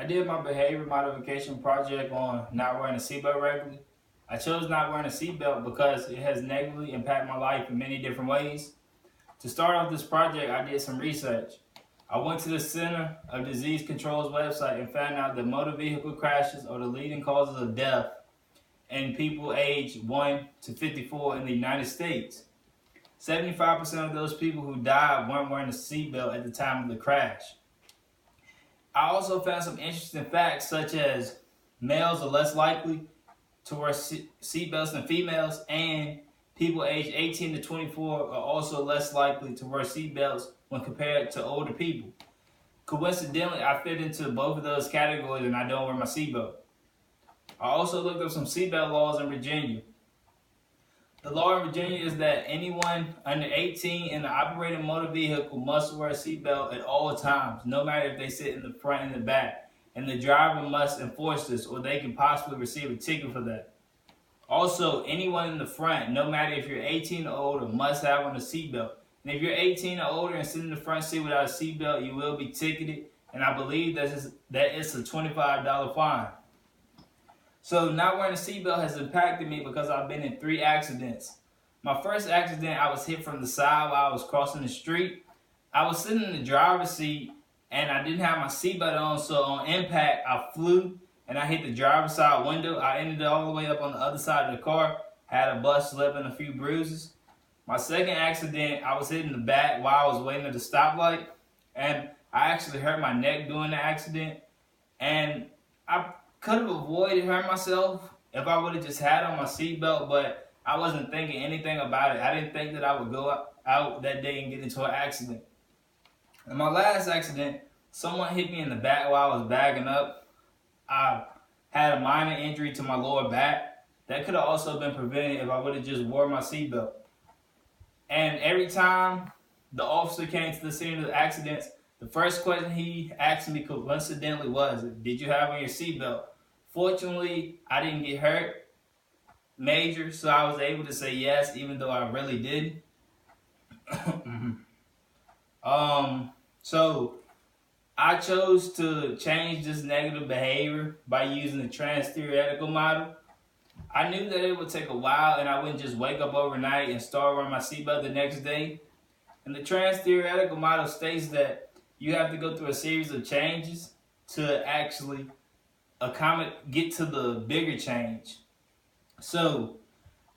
I did my behavior modification project on not wearing a seatbelt regularly. I chose not wearing a seatbelt because it has negatively impacted my life in many different ways. To start off this project, I did some research. I went to the Center of Disease Control's website and found out that motor vehicle crashes are the leading causes of death in people aged 1 to 54 in the United States. 75% of those people who died weren't wearing a seatbelt at the time of the crash. I also found some interesting facts, such as males are less likely to wear seatbelts than females, and people aged 18 to 24 are also less likely to wear seatbelts when compared to older people. Coincidentally, I fit into both of those categories and I don't wear my seatbelt. I also looked up some seatbelt laws in Virginia. The law in Virginia is that anyone under 18 in an operating motor vehicle must wear a seatbelt at all times, no matter if they sit in the front and the back. And the driver must enforce this or they can possibly receive a ticket for that. Also, anyone in the front, no matter if you're 18 or older, must have on a seatbelt. And if you're 18 or older and sit in the front seat without a seatbelt, you will be ticketed. And I believe that it's a $25 fine. So not wearing a seatbelt has impacted me because I've been in 3 accidents. My first accident, I was hit from the side while I was crossing the street. I was sitting in the driver's seat and I didn't have my seatbelt on, so on impact, I flew and I hit the driver's side window. I ended all the way up on the other side of the car, had a bust slip and a few bruises. My second accident, I was hitting the back while I was waiting at the stoplight, and I actually hurt my neck during the accident, and I could have avoided hurting myself if I would have just had on my seatbelt, but I wasn't thinking anything about it. I didn't think that I would go out that day and get into an accident. In my last accident, someone hit me in the back while I was bagging up. I had a minor injury to my lower back. That could have also been prevented if I would have just wore my seatbelt. And every time the officer came to the scene of the accidents, the first question he asked me coincidentally was, "Did you have on your seatbelt?" Fortunately, I didn't get hurt major, so I was able to say yes, even though I really did. So I chose to change this negative behavior by using the trans-theoretical model. I knew that it would take a while and I wouldn't just wake up overnight and start wearing my seatbelt the next day. And the trans-theoretical model states that you have to go through a series of changes to actually get to the bigger change. So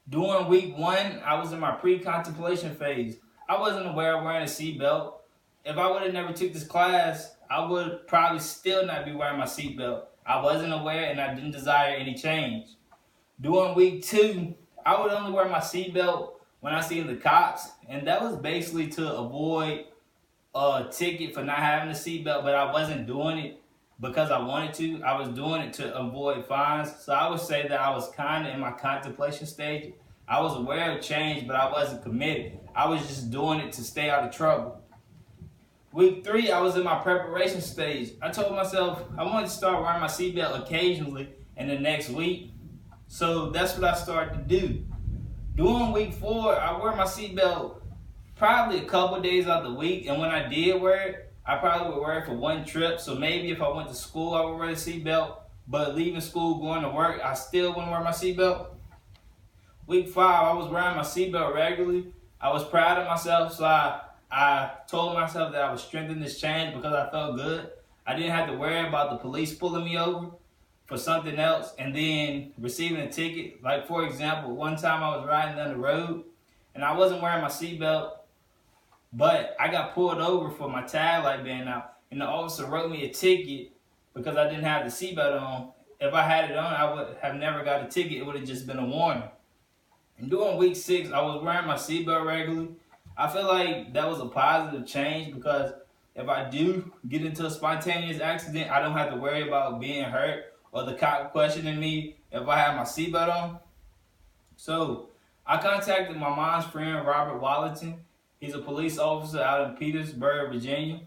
during week 1, I was in my pre-contemplation phase. I wasn't aware of wearing a seatbelt. If I would have never took this class, I would probably still not be wearing my seatbelt. I wasn't aware and I didn't desire any change. During week 2, I would only wear my seatbelt when I seen the cops, and that was basically to avoid a ticket for not having a seatbelt, but I wasn't doing it because I wanted to. I was doing it to avoid fines. So I would say that I was kind of in my contemplation stage. I was aware of change, but I wasn't committed. I was just doing it to stay out of trouble. Week 3, I was in my preparation stage. I told myself I wanted to start wearing my seatbelt occasionally in the next week. So that's what I started to do. During week 4, I wear my seatbelt probably a couple days out the week. And when I did wear it, I probably would wear it for one trip. So maybe if I went to school, I would wear the seatbelt. But leaving school, going to work, I still wouldn't wear my seatbelt. Week 5, I was wearing my seatbelt regularly. I was proud of myself, so I told myself that I would strengthen this change because I felt good. I didn't have to worry about the police pulling me over for something else and then receiving a ticket. Like, for example, one time I was riding down the road and I wasn't wearing my seatbelt, but I got pulled over for my tag light being out, and the officer wrote me a ticket because I didn't have the seatbelt on. If I had it on, I would have never got a ticket. It would have just been a warning. And during week 6, I was wearing my seatbelt regularly. I feel like that was a positive change because if I do get into a spontaneous accident, I don't have to worry about being hurt or the cop questioning me if I have my seatbelt on. So I contacted my mom's friend, Robert Wallington. He's a police officer out in Petersburg, Virginia.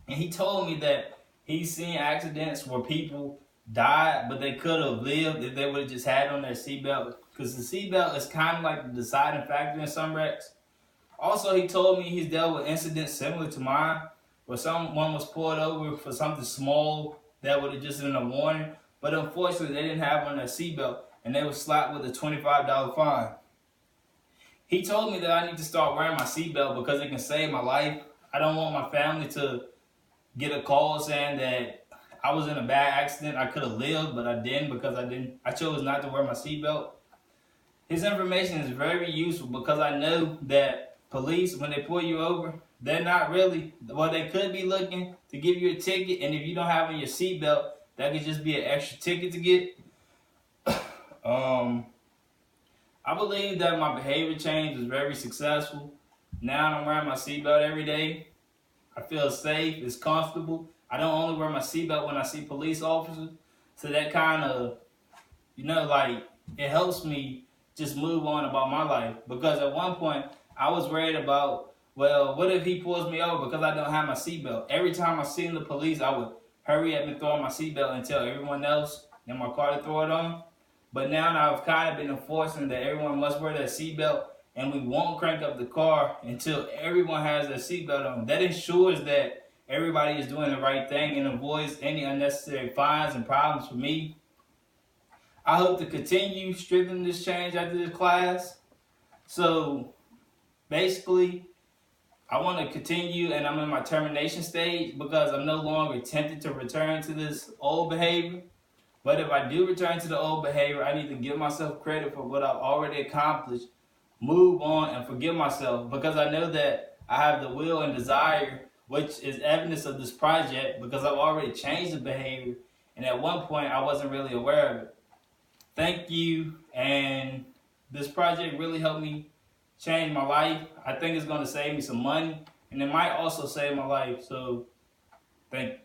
And he told me that he's seen accidents where people died, but they could have lived if they would have just had on their seatbelt. Because the seatbelt is kind of like the deciding factor in some wrecks. Also, he told me he's dealt with incidents similar to mine, where someone was pulled over for something small that would have just been a warning. But unfortunately, they didn't have on their seatbelt, and they were slapped with a $25 fine. He told me that I need to start wearing my seatbelt because it can save my life. I don't want my family to get a call saying that I was in a bad accident. I could have lived, but I didn't because I chose not to wear my seatbelt. His information is very useful because I know that police, when they pull you over, they're not really, well, they could be looking to give you a ticket, and if you don't have on your seatbelt, that could just be an extra ticket to get. I believe that my behavior change was very successful. Now I'm wearing my seatbelt every day. I feel safe, it's comfortable. I don't only wear my seatbelt when I see police officers. So that kind of, like, it helps me just move on about my life. Because at one point, I was worried about, well, what if he pulls me over because I don't have my seatbelt? Every time I seen the police, I would hurry up and throw on my seatbelt and tell everyone else in my car to throw it on. But now I've kind of been enforcing that everyone must wear their seatbelt, and we won't crank up the car until everyone has their seatbelt on. That ensures that everybody is doing the right thing and avoids any unnecessary fines and problems for me. I hope to continue strengthening this change after this class. So basically, I want to continue, and I'm in my termination stage because I'm no longer tempted to return to this old behavior. But if I do return to the old behavior, I need to give myself credit for what I've already accomplished, move on, and forgive myself, because I know that I have the will and desire, which is evidence of this project, because I've already changed the behavior, and at one point I wasn't really aware of it. Thank you, and this project really helped me change my life. I think it's going to save me some money, and it might also save my life, so thank you.